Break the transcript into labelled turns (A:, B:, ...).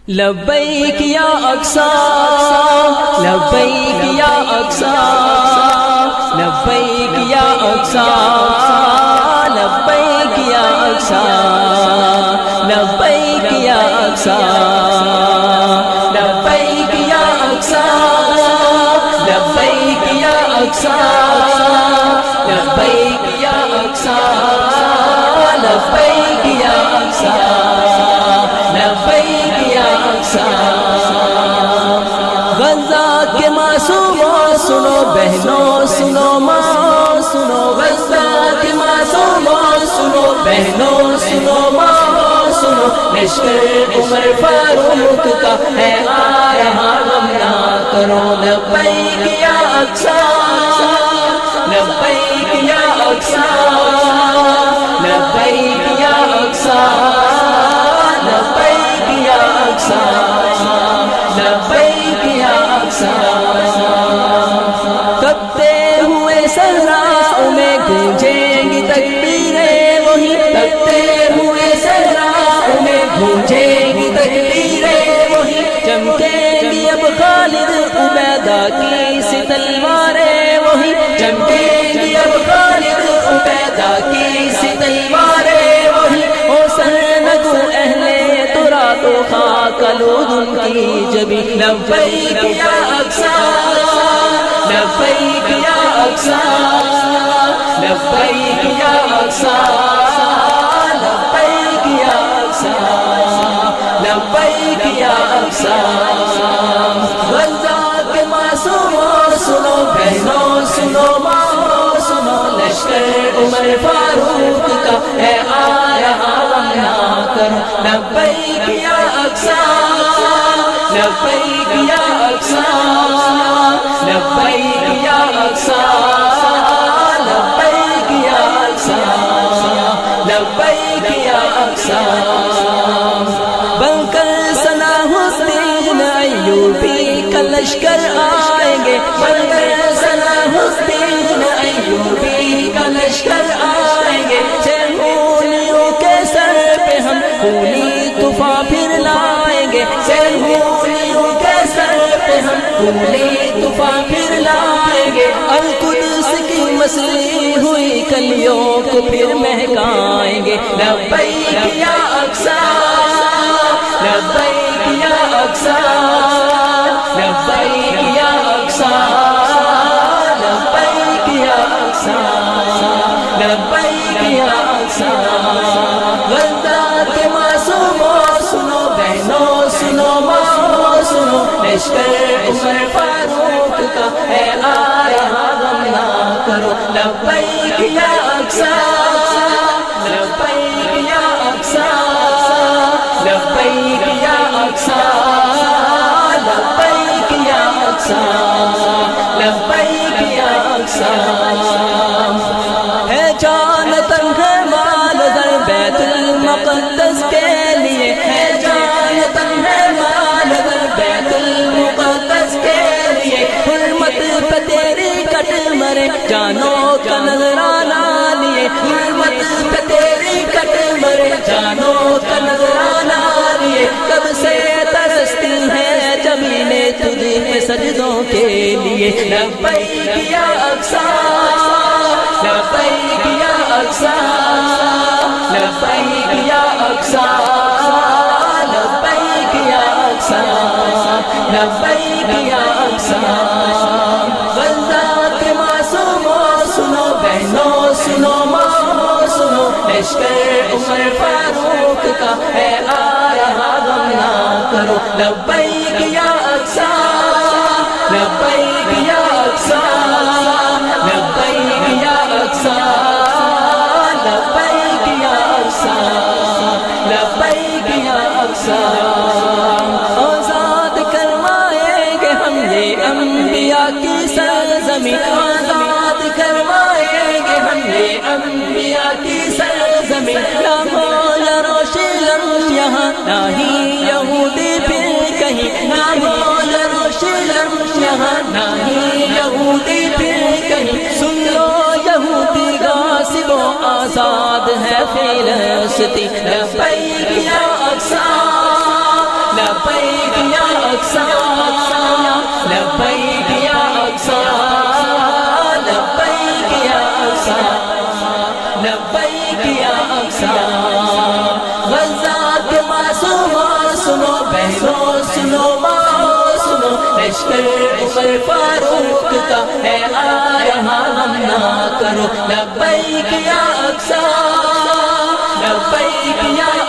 A: لبیک یا اقصی لبیک یا اقصی لبیک یا اقصی لبیک یا اقصی لبیک یا اقصی لبیک یا اقصی لبیک یا اقصی لبیک یا اقصی لبیک یا اقصی لبیک یا اقصی غزہ کے معصوموں سنو بہنوں سنو ماں سنو غزہ کے معصوموں سنو بہنوں سنو ماں سنو لشکر عمر فاروق کا ہے آ رہا غم نہ کرو لبیک یا اقصی لبیک یا اقصی لبیک یا اقصی لبیک یا اقصی لبیک یا اقصی تپتے ہوئے صحراؤں میں گونجیں گی تکبیریں وہی تپتے ہوئے صحراؤں میں گونجیں گی تکبیریں وہی چمکیں گی اب خالد عبیدہ کی سی تلواریں وہی چمکیں گی اب خالد عبیدہ کی سی تلواریں وہی او سرنگو اہل ترا تو خاک آلود ان کی جبی لبیک یا اقصی لبیک یا اقصی لبیک یا اقصی لبیک یا اقصی لبیک یا اقصی غزہ کے معصوموں سنو بہنوں سنو ماں سنو لشکر عمر فاروق کا ہے آ رہا غم نہ کرو لبیک یا اقصی لبیک یا اقصی لبیک یا اقصی لبیک یا اقصی لبیک یا اقصی بن کر صلاح الدین ایوبی کا لشکر آئیں گے بن کر صلاح الدین ایوبی کا لشکر آئیں گے سرہونیوں کے سر پہ ہم خونی طوفان پھر لائیں گے سرہونیوں کے سر پہ ہم خونی طوفان پھر لائیں گے القدس کی مسلی ہوئی کلیوں کو پھر مہکائیں گے لبیک یا اقصی لبیک یا اقصی لبیک یا اقصی لبیک یا اقصی لبیک یا اقصی غزہ کے معصوموں سنو بہنوں سنو ماں سنو لشکر عمر فاروق کا ہے آ رہا غم نہ کرو لبیک یا اقصی لبیک یا اقصی لبیک یا اقصی لبیک یا اقصی لبیک یا اقصی ہے جان تنگ ہے مال در بیت المقدس کے لیے ہے جان تنگ ہے مال در بیت المقدس کے لیے حرمت پہ تیری کٹ مرے جانوں کا نذرانہ لیے حرمت پہ تیری کٹ مرے جانوں کا نذرانہ لیے کب سے ترستی ہے زمینیں تجھ پہ سجدوں کے لیے لبیک یا اقصی لبیک یا اقصی لبیک یا اقصی لبیک یا اقصی لبیک یا اقصی غزہ کے معصوموں سنو بہنوں سنو ماں سنو لشکر عمر فاروق کا ہے آ رہا غم نہ کرو لبیک یا اقصی لبیک یا اقصی لبیک یا اقصی لبیک یا اقصی لبیک یا اقصی آزاد کروائیں گے ہم یہ انبیاء کی سرزمین آزاد کروائیں گے ہم یہ انبیاء کی سرزمین نہ ہو یروشلم یہاں نہ ہی یہودی پھر کہیں نہ ہو یروشلم یہاں نہ ہی یہودی پھر کہیں سن لو یہودی غاصب و آزاد ہے فلسطین لبیک یا اقصی لبیک لبیک یا اقصی غزہ کے معصوموں سنو بہنوں سنو ماں سنو لشکر عمر فاروق کا ہے آ رہا غم نہ کرو لبیک یا اقصی لبیک یا